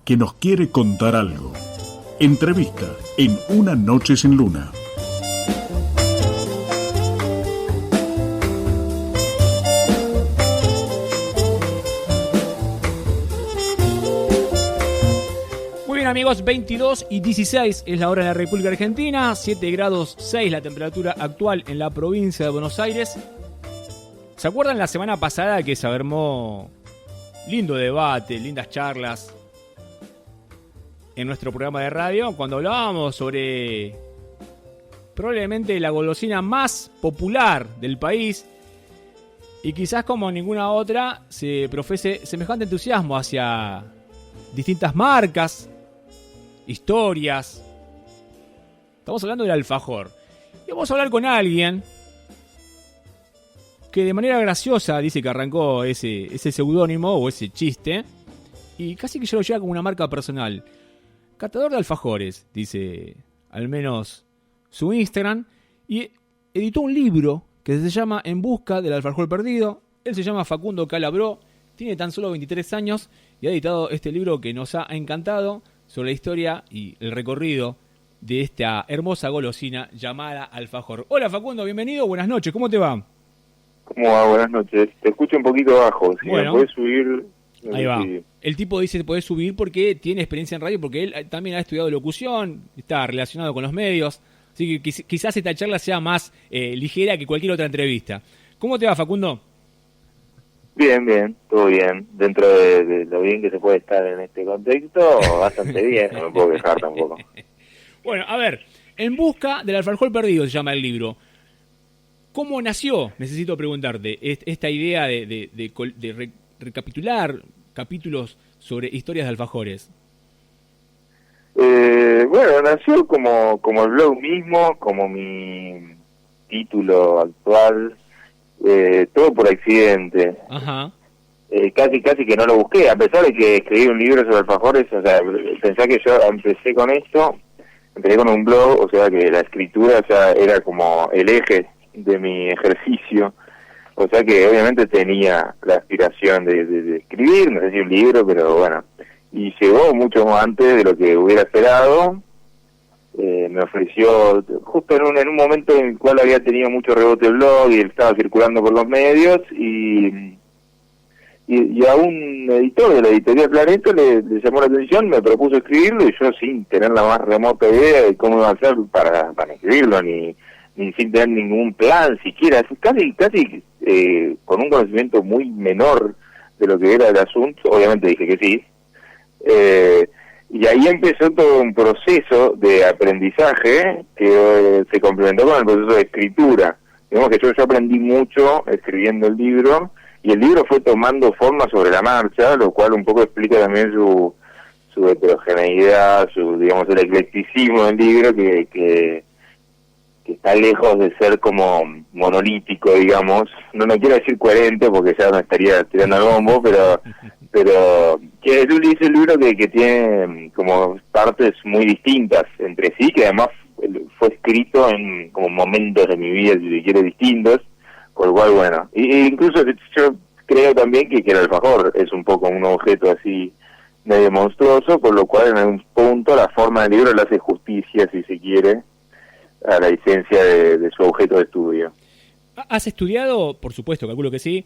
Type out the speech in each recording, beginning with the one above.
que nos quiere contar algo. Entrevista en Una Noche Sin Luna. Muy bien, amigos, 22 y 16 es la hora en la República Argentina, 7 grados 6 la temperatura actual en la provincia de Buenos Aires. ¿Se acuerdan la semana pasada que se armó lindo debate, lindas charlas en nuestro programa de radio cuando hablábamos sobre probablemente la golosina más popular del país y quizás como ninguna otra se profese semejante entusiasmo hacia distintas marcas, historias? Estamos hablando del alfajor y vamos a hablar con alguien que de manera graciosa dice que arrancó ese seudónimo o ese chiste y casi que ya lo lleva como una marca personal. Catador de alfajores, dice al menos su Instagram, y editó un libro que se llama En busca del alfajor perdido. Él se llama Facundo Calabró, tiene tan solo 23 años y ha editado este libro que nos ha encantado sobre la historia y el recorrido de esta hermosa golosina llamada alfajor. Hola Facundo, bienvenido, buenas noches, ¿cómo te va? ¿Cómo va? Buenas noches. Te escucho un poquito bajo. Si bueno, me podés subir... Ahí va. El tipo dice que podés subir porque tiene experiencia en radio, porque él también ha estudiado locución, está relacionado con los medios, así que quizás esta charla sea más ligera que cualquier otra entrevista. ¿Cómo te va, Facundo? Bien, todo bien. Dentro de lo bien que se puede estar en este contexto, bastante bien, no me puedo quejar tampoco. Bueno, a ver, En busca del alfajor perdido se llama el libro. ¿Cómo nació? Necesito preguntarte, esta idea de recapitular capítulos sobre historias de alfajores. Bueno, nació como el blog mismo, como mi título actual, todo por accidente. Ajá. Casi que no lo busqué, a pesar de que escribí un libro sobre alfajores. O sea, pensá que yo empecé con esto, empecé con un blog, o sea que la escritura ya era como el eje de mi ejercicio. O sea que obviamente tenía la aspiración de escribir, no sé si un libro, pero bueno. Y llegó mucho antes de lo que hubiera esperado. Me ofreció, justo en un momento en el cual había tenido mucho rebote el blog y estaba circulando por los medios, y a un editor de la editorial Planeta le llamó la atención, me propuso escribirlo, y yo sin tener la más remota idea de cómo iba a hacer para escribirlo, ni sin tener ningún plan siquiera, casi con un conocimiento muy menor de lo que era el asunto, obviamente dije que sí. Y ahí empezó todo un proceso de aprendizaje que se complementó con el proceso de escritura. Digamos que yo aprendí mucho escribiendo el libro, y el libro fue tomando forma sobre la marcha, lo cual un poco explica también su heterogeneidad, digamos, el eclecticismo del libro, que está lejos de ser como monolítico, digamos. No quiero decir coherente porque ya me estaría tirando al bombo, pero que es un libro que tiene como partes muy distintas entre sí, que además fue escrito en como momentos de mi vida, si se quiere, distintos, por lo cual, bueno, incluso yo creo también que el alfajor es un poco un objeto así medio monstruoso, por lo cual en algún punto la forma del libro le hace justicia, si se quiere, a la esencia de su objeto de estudio. ¿Has estudiado, por supuesto, calculo que sí,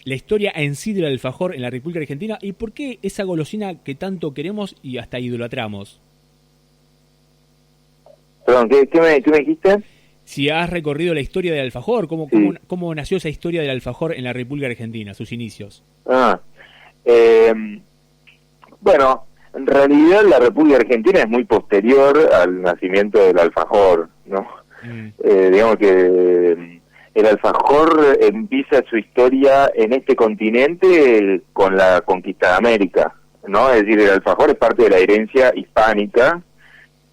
la historia en sí del alfajor en la República Argentina? ¿Y por qué esa golosina que tanto queremos y hasta idolatramos? Perdón, ¿qué me dijiste? Si has recorrido la historia del alfajor, ¿cómo nació esa historia del alfajor en la República Argentina, sus inicios? Bueno, en realidad la República Argentina es muy posterior al nacimiento del alfajor, ¿no? Digamos que el alfajor empieza su historia en este continente con la conquista de América, ¿no? Es decir, el alfajor es parte de la herencia hispánica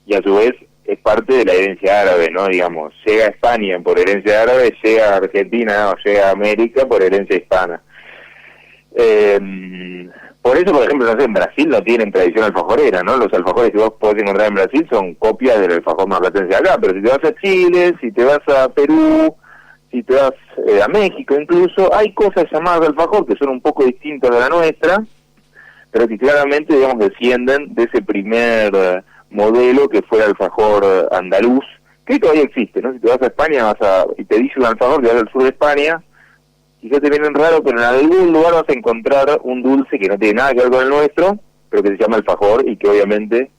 y a su vez es parte de la herencia árabe, ¿no? Digamos, llega a España por herencia árabe, llega a Argentina o llega a América por herencia hispana. Por eso, por ejemplo, no sé, en Brasil no tienen tradición alfajorera, ¿no? Los alfajores que vos podés encontrar en Brasil son copias del alfajor marplatense de acá, pero si te vas a Chile, si te vas a Perú, si te vas a México incluso, hay cosas llamadas alfajor que son un poco distintas de la nuestra, pero que claramente, digamos, descienden de ese primer modelo que fue el alfajor andaluz, que todavía existe, ¿no? Si te vas a España y te dice un alfajor que vas al sur de España, quizás te vienen raro, pero en algún lugar vas a encontrar un dulce que no tiene nada que ver con el nuestro, pero que se llama alfajor y que obviamente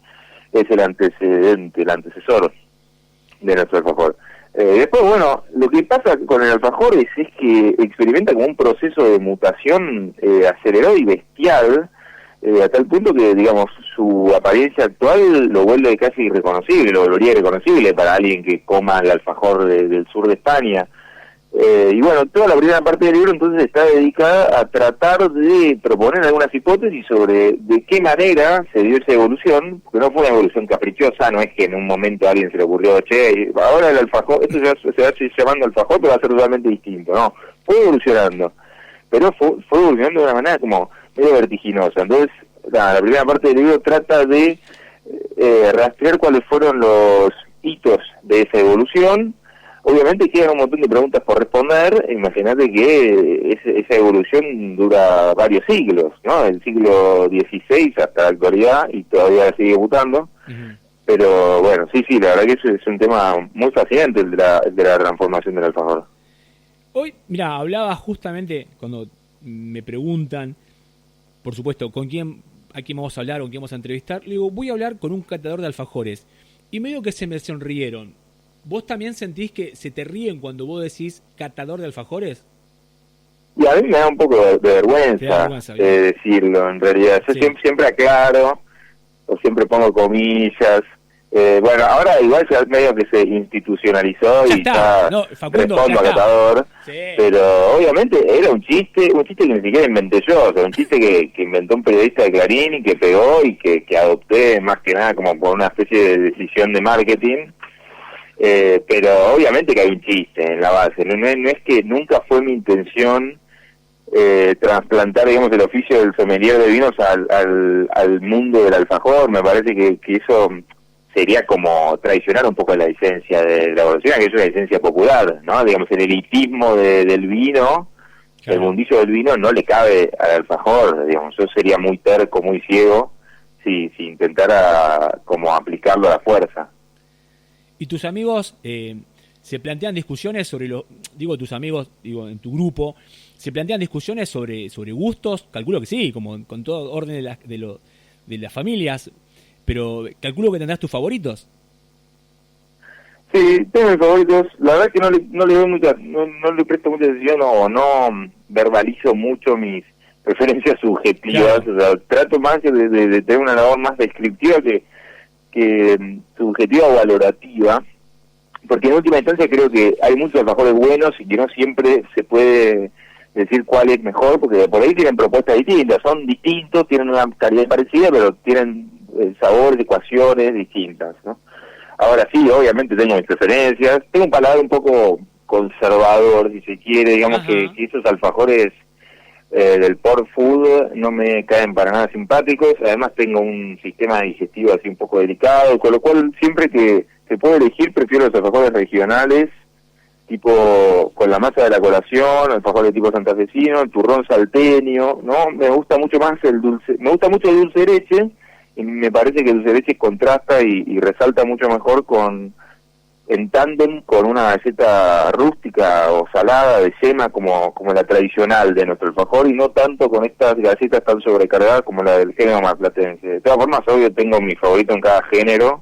es el antecedente, el antecesor de nuestro alfajor. Después, bueno, lo que pasa con el alfajor es que experimenta como un proceso de mutación acelerado y bestial, a tal punto que, digamos, su apariencia actual lo vuelve casi irreconocible, lo volvería irreconocible para alguien que coma el alfajor del sur de España. Y bueno, toda la primera parte del libro entonces está dedicada a tratar de proponer algunas hipótesis sobre de qué manera se dio esa evolución, porque no fue una evolución caprichosa, no es que en un momento a alguien se le ocurrió, che, ahora el alfajor, esto se va a seguir llamando alfajor, pero va a ser totalmente distinto, no, fue evolucionando, pero fue evolucionando de una manera como medio vertiginosa. Entonces, la primera parte del libro trata de rastrear cuáles fueron los hitos de esa evolución. Obviamente quedan un montón de preguntas por responder. Imagínate que esa evolución dura varios siglos, ¿no? El siglo XVI hasta la actualidad, y todavía sigue mutando. Uh-huh. Pero bueno, sí, la verdad que es un tema muy fascinante el de la transformación del alfajor. Hoy, mira, hablaba justamente, cuando me preguntan, por supuesto, a quién vamos a hablar o con quién vamos a entrevistar, le digo, voy a hablar con un catador de alfajores. Y medio que se me sonrieron. ¿Vos también sentís que se te ríen cuando vos decís catador de alfajores? Y a mí me da un poco de vergüenza decirlo, en realidad. Yo siempre aclaro, o siempre pongo comillas. Bueno, ahora igual ya medio que se institucionalizó y ya respondo a catador. Sí. Pero obviamente era un chiste que ni siquiera inventé yo, o sea, un chiste que inventó un periodista de Clarín y que pegó y que adopté más que nada como por una especie de decisión de marketing. Pero obviamente que hay un chiste en la base, no es que nunca fue mi intención trasplantar, digamos, el oficio del sommelier de vinos al mundo del alfajor. Me parece que eso sería como traicionar un poco la esencia de la evolución, que es una esencia popular, ¿no? Digamos, el elitismo del vino, claro. El mundillo del vino no le cabe al alfajor, digamos. Yo sería muy terco, muy ciego si intentara como aplicarlo a la fuerza. ¿Y tus amigos se plantean discusiones sobre tus amigos, en tu grupo, se plantean discusiones sobre gustos? Calculo que sí, como con todo orden de las familias, pero calculo que tendrás tus favoritos. Sí, tengo mis favoritos. La verdad es que no le doy no le presto mucha atención o no verbalizo mucho mis preferencias subjetivas. Claro. O sea, trato más de tener una labor más descriptiva que subjetiva o valorativa, porque en última instancia creo que hay muchos alfajores buenos y que no siempre se puede decir cuál es mejor, porque por ahí tienen propuestas distintas, son distintos, tienen una calidad parecida, pero tienen sabores, ecuaciones distintas, ¿no? Ahora sí, obviamente tengo mis preferencias, tengo un paladar un poco conservador, si se quiere, digamos. Ajá. que esos alfajores del pork food no me caen para nada simpáticos. Además tengo un sistema digestivo así un poco delicado, con lo cual siempre que se puede elegir prefiero los alfajores regionales, tipo con la masa de la colación, el alfajor de tipo santafesino, el turrón salteño, ¿no? Me gusta mucho más el dulce de leche, y me parece que el dulce de leche contrasta y resalta mucho mejor en tándem con una galleta rústica o salada de yema como la tradicional de nuestro alfajor, y no tanto con estas galletas tan sobrecargadas como la del género marplatense. De todas formas, obvio, tengo mi favorito en cada género,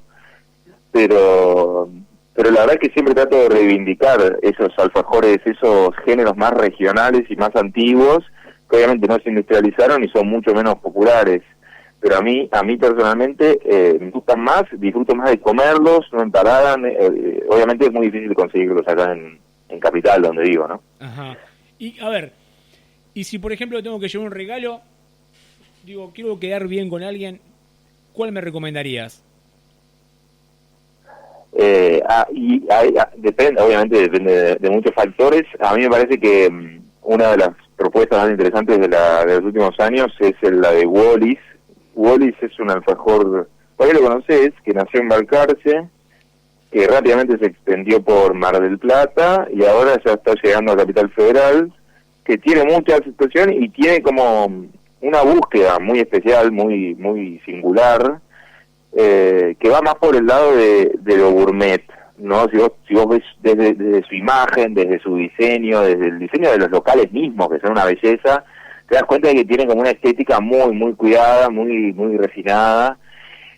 pero la verdad es que siempre trato de reivindicar esos alfajores, esos géneros más regionales y más antiguos, que obviamente no se industrializaron y son mucho menos populares. Pero a mí personalmente me gustan más, disfruto más de comerlos, no empalagan. Obviamente es muy difícil conseguirlos acá en Capital, donde vivo, ¿no? Ajá. Y a ver, y si por ejemplo tengo que llevar un regalo, quiero quedar bien con alguien, ¿cuál me recomendarías? Obviamente depende de muchos factores. A mí me parece que una de las propuestas más interesantes de los últimos años es la de Wallis. Wallis es un alfajor, por ahí lo conoces, que nació en Balcarce, que rápidamente se extendió por Mar del Plata y ahora ya está llegando a Capital Federal, que tiene mucha aceptación y tiene como una búsqueda muy especial, muy muy singular, que va más por el lado de lo gourmet, ¿no? Si vos ves desde su imagen, desde su diseño, desde el diseño de los locales mismos, que son una belleza, te das cuenta de que tienen como una estética muy muy cuidada, muy muy refinada,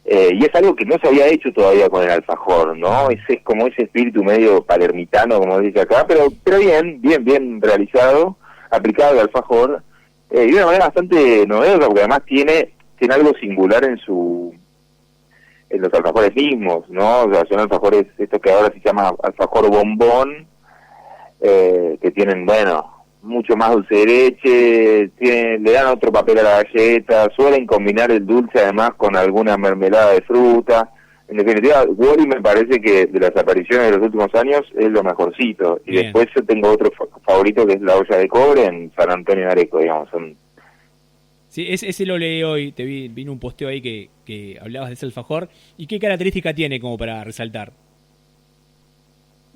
y es algo que no se había hecho todavía con el alfajor, ¿no? Es como ese espíritu medio palermitano, como dice acá, pero bien realizado, aplicado al alfajor, y de una manera bastante novedosa, porque además tiene algo singular en los alfajores mismos, ¿no? O sea, son alfajores, esto que ahora se llama alfajor bombón, que tienen, bueno, mucho más dulce de leche, le dan otro papel a la galleta, suelen combinar el dulce además con alguna mermelada de fruta. En definitiva, Wally me parece que de las apariciones de los últimos años es lo mejorcito. Y Bien. después yo tengo otro favorito que es la olla de cobre en San Antonio de Areco, digamos. Sí, ese lo leí hoy, vino un posteo ahí que hablabas de ese alfajor. ¿Y qué característica tiene como para resaltar?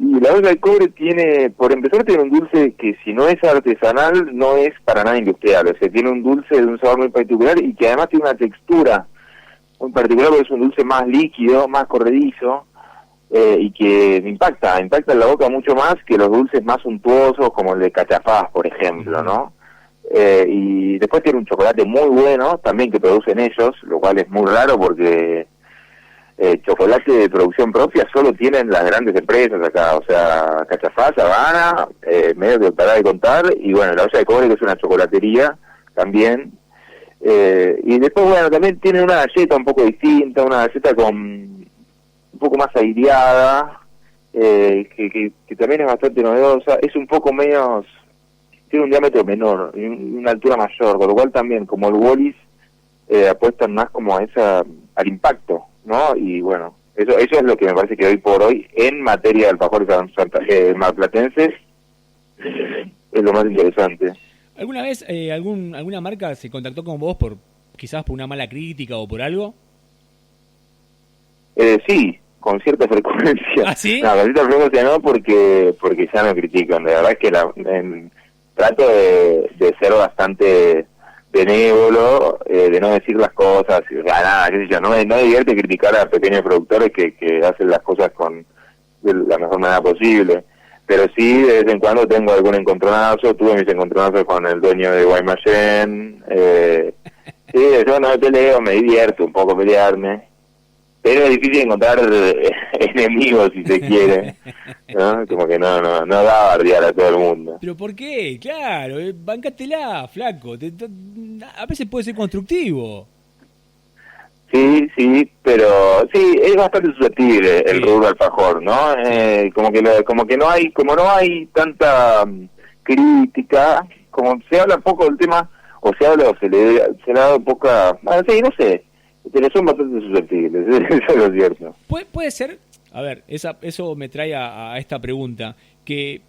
Y la olla de cobre tiene, por empezar, tiene un dulce que si no es artesanal, no es para nada industrial. O sea, tiene un dulce de un sabor muy particular y que además tiene una textura muy particular porque es un dulce más líquido, más corredizo, y que impacta en la boca mucho más que los dulces más suntuosos como el de cachafaz, por ejemplo, ¿no? Y después tiene un chocolate muy bueno, también que producen ellos, lo cual es muy raro porque chocolate de producción propia solo tienen las grandes empresas acá, o sea, Cachafaz, Habana, medio que para de contar, y bueno, la olla de cobre que es una chocolatería también, y después bueno, también tiene una galleta un poco distinta, una galleta con un poco más aireada, que también es bastante novedosa, es un poco menos, tiene un diámetro menor, y una altura mayor, con lo cual también, como el Wallis, apuestan más como a al impacto, ¿no? Y bueno, eso es lo que me parece que hoy por hoy, en materia de alfajores marplatenses, es lo más interesante. ¿Alguna vez alguna marca se contactó con vos quizás por una mala crítica o por algo? Sí, con cierta frecuencia. ¿Ah, sí? No, con cierta frecuencia no, porque ya me critican. La verdad es que trato de ser bastante benévolo, de no decir las cosas, o sea, nada, qué sé yo, no divierte criticar a pequeños productores que hacen las cosas de la mejor manera posible, pero sí, de vez en cuando tengo algún encontronazo, tuve mis encontronazos con el dueño de Guaymallén, sí, yo no me peleo, me divierto un poco pelearme, pero es difícil encontrar enemigos, si se quiere, ¿no? Como que no da a bardear a todo el mundo. ¿Pero por qué? Claro, bancátela, flaco. A veces puede ser constructivo. Sí, pero sí, es bastante susceptible el rubro alfajor, ¿no? Como no hay tanta crítica, como se habla poco del tema, o se le ha dado poca, sí, no sé, pero son bastante susceptibles, eso es lo cierto. Puede ser, a ver, eso me trae a esta pregunta, que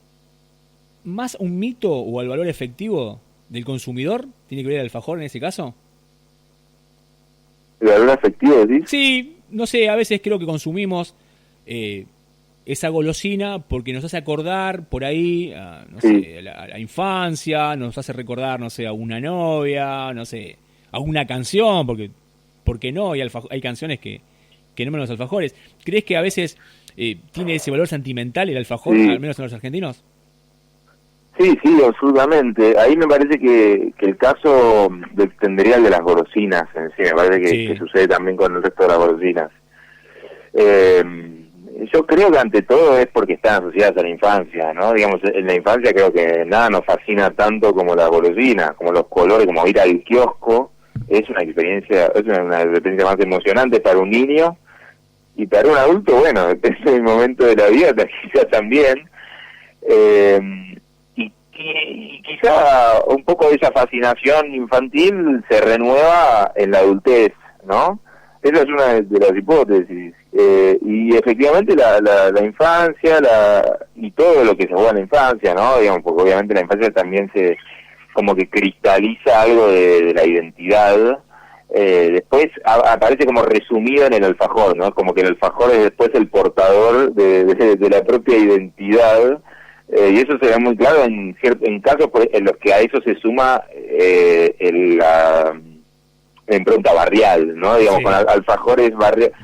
más un mito o al valor efectivo del consumidor tiene que ver el alfajor en ese caso. ¿El valor afectivo, decís? Sí, no sé, a veces creo que consumimos esa golosina porque nos hace acordar por ahí, a la infancia, nos hace recordar, no sé, a una novia, no sé, a una canción, porque no, hay canciones que nombran los alfajores. ¿Crees que a veces tiene ese valor sentimental el alfajor, Sí. al menos en los argentinos? Sí, absolutamente. Ahí me parece que el caso tendría el de las golosinas en sí, me parece que sucede también con el resto de las golosinas. Yo creo que ante todo es porque están asociadas a la infancia, ¿no? Digamos, en la infancia creo que nada nos fascina tanto como la golosina, como los colores, como ir al kiosco, es una experiencia más emocionante para un niño, y para un adulto, bueno, depende del momento de la vida, quizá también. Y quizá un poco de esa fascinación infantil se renueva en la adultez, ¿no? Esa es una de las hipótesis. Y efectivamente la infancia y todo lo que se juega en la infancia, ¿no? Digamos, porque obviamente la infancia también se como que cristaliza algo de la identidad. Después aparece como resumido en el alfajor, ¿no? Como que el alfajor es después el portador de la propia identidad Y eso se ve muy claro en casos en los que a eso se suma la impronta barrial, ¿no? Digamos, Sí. con alfajores barriales.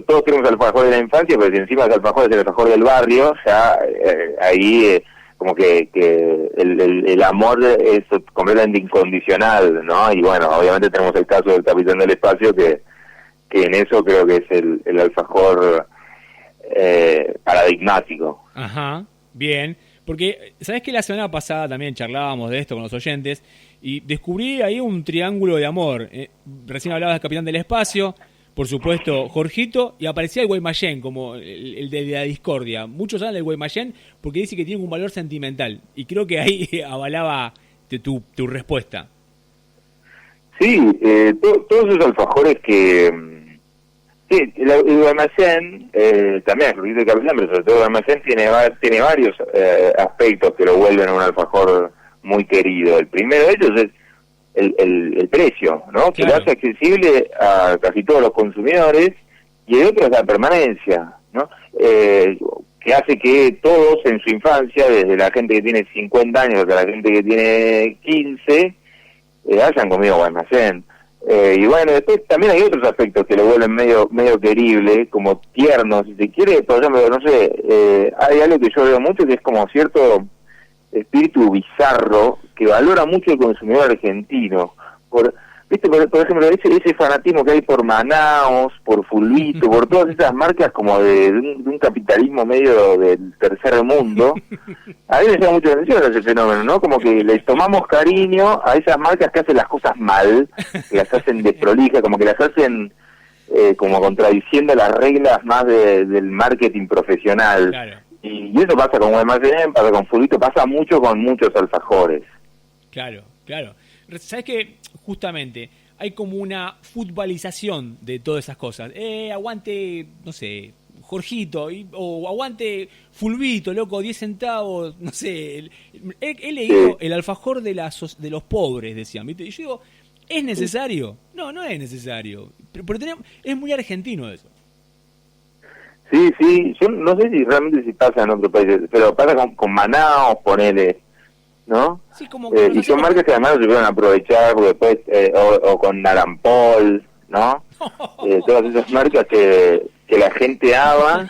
Todos queremos alfajores de la infancia, pero si encima el alfajor es el alfajor del barrio, ya ahí como que el amor es completamente incondicional, ¿no? Y bueno, obviamente tenemos el caso del Capitán del Espacio, que en eso creo que es el alfajor paradigmático. Ajá, bien. Porque, ¿sabés que la semana pasada también charlábamos de esto con los oyentes? Y descubrí ahí un triángulo de amor. Recién hablabas del Capitán del Espacio, por supuesto Jorgito, y aparecía el Guaymallén como el de la discordia. Muchos hablan del Guaymallén porque dice que tiene un valor sentimental. Y creo que ahí avalaba tu respuesta. Sí, todos esos alfajores que... Sí, el Guaymallén, también el Jorgito de Capitán, pero sobre todo el Guaymallén tiene varios aspectos que lo vuelven a un alfajor muy querido. El primero de ellos es el precio, ¿no? Que lo hace accesible a casi todos los consumidores, y el otro es la permanencia, ¿no? Que hace que todos en su infancia, desde la gente que tiene 50 años hasta la gente que tiene 15, hayan comido Guaymallén. Y bueno, después también hay otros aspectos que lo vuelven medio querible, como tierno, si se quiere. Por ejemplo, no sé, hay algo que yo veo mucho que es como cierto espíritu bizarro que valora mucho el consumidor argentino. ¿Viste? Por ejemplo, ese fanatismo que hay por Manaos, por Fulvito, por todas esas marcas como de un capitalismo medio del tercer mundo. A mí me llama mucho la atención ese fenómeno, ¿no? Como que les tomamos cariño a esas marcas que hacen las cosas mal, que las hacen desprolijas, como que las hacen como contradiciendo las reglas más del marketing profesional. Claro. Y eso pasa con Guaymallén, pasa con Fulvito, pasa mucho con muchos alfajores. Claro, claro. ¿Sabes qué? Justamente hay como una futbolización de todas esas cosas. Aguante, no sé, Jorgito, o aguante Fulvito, loco, 10 centavos, no sé. He leído el alfajor de los pobres, decían, ¿viste? Y yo digo, ¿es necesario? No, no es necesario. Pero es muy argentino eso. Sí, yo no sé si realmente si pasa en otros países, pero pasa con Manaos, ponele, ¿no? Sí, como y son marcas que además se pudieron aprovechar, porque después, o con Narampol, ¿no? Todas esas marcas que la gente ama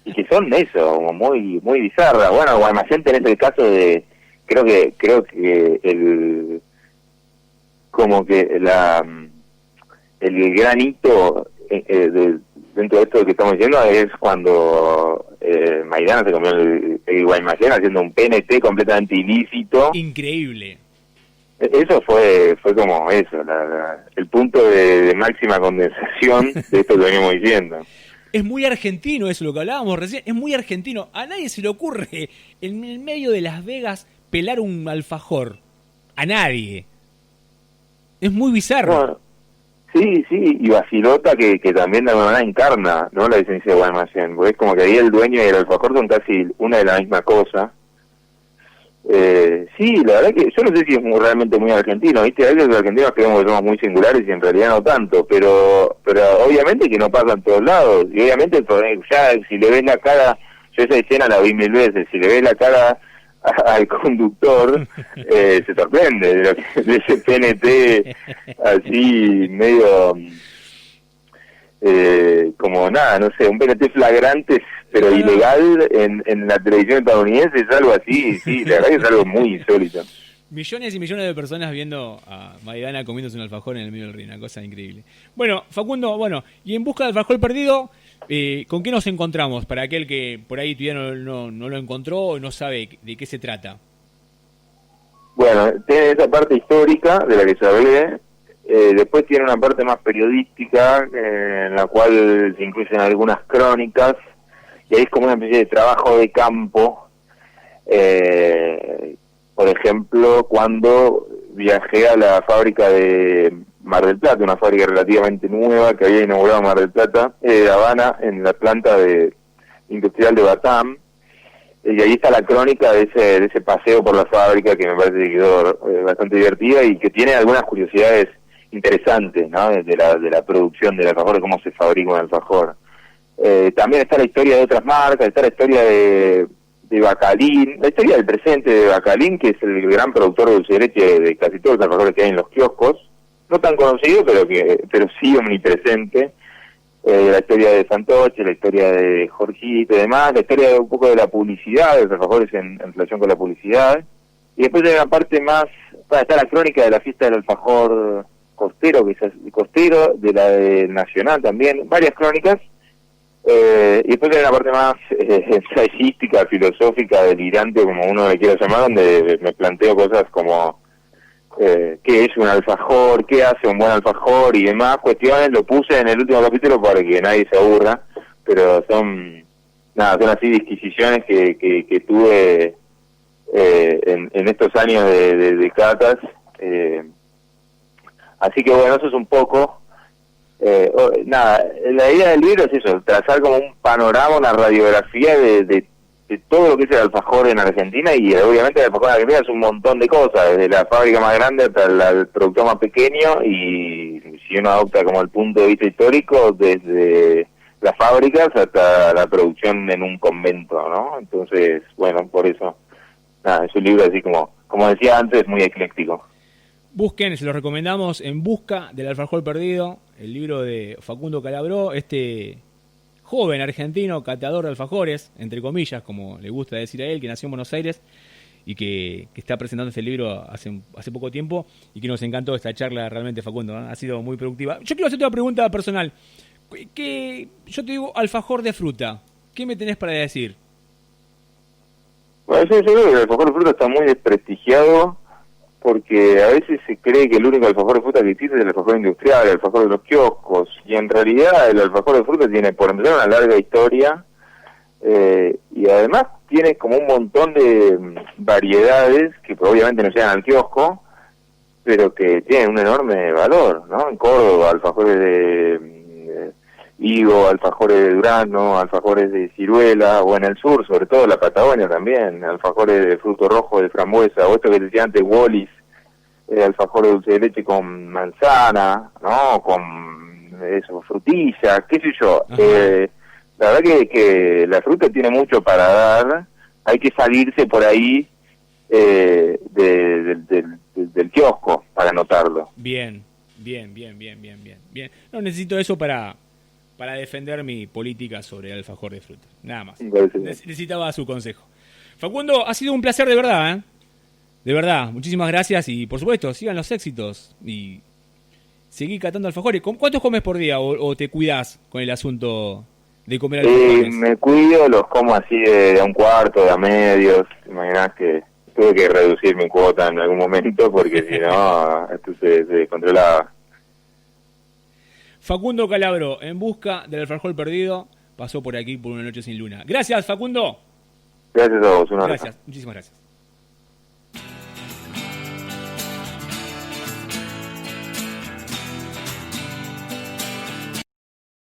y que son eso, como muy bizarras. Bueno, Guaymallén tenés el caso de, creo que el gran hito dentro de esto que estamos diciendo es cuando Maidana se comió el Guaymallén haciendo un PNT completamente ilícito. Increíble. Eso fue como eso, el punto de máxima condensación de esto que veníamos diciendo. Es muy argentino eso, lo que hablábamos recién, es muy argentino. A nadie se le ocurre en el medio de Las Vegas pelar un alfajor. A nadie. Es muy bizarro. Bueno, sí, y Bacilota que también de alguna manera encarna, ¿no?, la licencia de Guaymallén, porque es como que ahí el dueño y el alfajor son casi una de la misma cosa. Sí, la verdad que yo no sé si es realmente muy argentino, ¿viste? A veces los argentinos creemos que somos muy singulares y en realidad no tanto, pero obviamente que no pasa en todos lados, y obviamente ya si le ves la cara, yo esa escena la vi 1000 veces, si le ves la cara al conductor, se sorprende de ese PNT así medio como nada, no sé, un PNT flagrante pero ilegal en la televisión estadounidense, es algo así, sí, la verdad que es algo muy insólito. Millones y millones de personas viendo a Maidana comiéndose un alfajor en el medio del río, una cosa increíble. Bueno, Facundo, y en busca del alfajor perdido, ¿con qué nos encontramos? Para aquel que por ahí todavía no lo encontró o no sabe de qué se trata. Bueno, tiene esa parte histórica de la que se hablé, después tiene una parte más periodística, en la cual se incluyen algunas crónicas, y ahí es como una especie de trabajo de campo. Por ejemplo, cuando viajé a la fábrica de Mar del Plata, una fábrica relativamente nueva que había inaugurado Mar del Plata, de Habana, en la planta industrial de Batam, y ahí está la crónica de ese paseo por la fábrica, que me parece que quedó bastante divertida y que tiene algunas curiosidades interesantes, ¿no?, de la producción del alfajor, de cómo se fabrica un alfajor. También está la historia de otras marcas, está la historia de de Bacalín, la historia del presente de Bacalín, que es el gran productor de dulce de leche de casi todos los alfajores que hay en los kioscos, no tan conocido, pero sí omnipresente. La historia de Santoche, la historia de Jorgito y demás, la historia de un poco de la publicidad, de los alfajores en relación con la publicidad. Y después hay una parte más, está la crónica de la fiesta del alfajor costero, que es costero, de la de Nacional también, varias crónicas. Y después hay una parte más ensayística, filosófica, delirante, como uno le quiera llamar, donde me planteo cosas como qué es un alfajor, qué hace un buen alfajor y demás cuestiones. Lo puse en el último capítulo para que nadie se aburra, pero son así disquisiciones que tuve en estos años de catas. Así que bueno, eso es un poco... la idea del libro es eso, trazar como un panorama, una radiografía de todo lo que es el alfajor en Argentina, y obviamente el alfajor en Argentina es un montón de cosas, desde la fábrica más grande hasta el productor más pequeño, y si uno adopta como el punto de vista histórico, desde las fábricas hasta la producción en un convento, ¿no? Entonces, bueno, por eso, es un libro así como decía antes, muy ecléctico. Busquen, se los recomendamos, En busca del alfajor perdido, el libro de Facundo Calabró, este joven argentino catador de alfajores, entre comillas, como le gusta decir a él, que nació en Buenos Aires y que está presentando este libro hace poco tiempo, y que nos encantó esta charla realmente, Facundo, ¿eh? Ha sido muy productiva. Yo quiero hacerte una pregunta personal. Yo te digo alfajor de fruta, ¿qué me tenés para decir? Bueno, yo creo que el alfajor de fruta está muy desprestigiado, porque a veces se cree que el único alfajor de fruta que existe es el alfajor industrial, el alfajor de los kioscos, y en realidad el alfajor de fruta tiene, por empezar, una larga historia, y además tiene como un montón de variedades que obviamente no llegan al kiosco, pero que tienen un enorme valor, ¿no? En Córdoba, alfajores de higo, alfajores de durazno, alfajores de ciruela, o en el sur, sobre todo la Patagonia también, alfajores de fruto rojo, de frambuesa, o esto que decía antes, Wallis, alfajor de dulce de leche con manzana, ¿no? Con eso, frutillas, qué sé yo. La verdad que la fruta tiene mucho para dar, hay que salirse por ahí del kiosco para notarlo. Bien. No necesito eso para defender mi política sobre el alfajor de fruta. Nada más. Necesitaba su consejo. Facundo, ha sido un placer de verdad, ¿eh? De verdad, muchísimas gracias, y por supuesto, sigan los éxitos y seguí catando alfajores. ¿Cuántos comes por día o te cuidás con el asunto de comer alfajores? Me cuido, los como así de a un cuarto, de a medios. Imaginás que tuve que reducir mi cuota en algún momento porque si no, esto se descontrolaba. Facundo Calabró, En busca del alfajor perdido, pasó por aquí por una noche sin luna. Gracias, Facundo. Gracias a vos. Gracias, muchísimas gracias.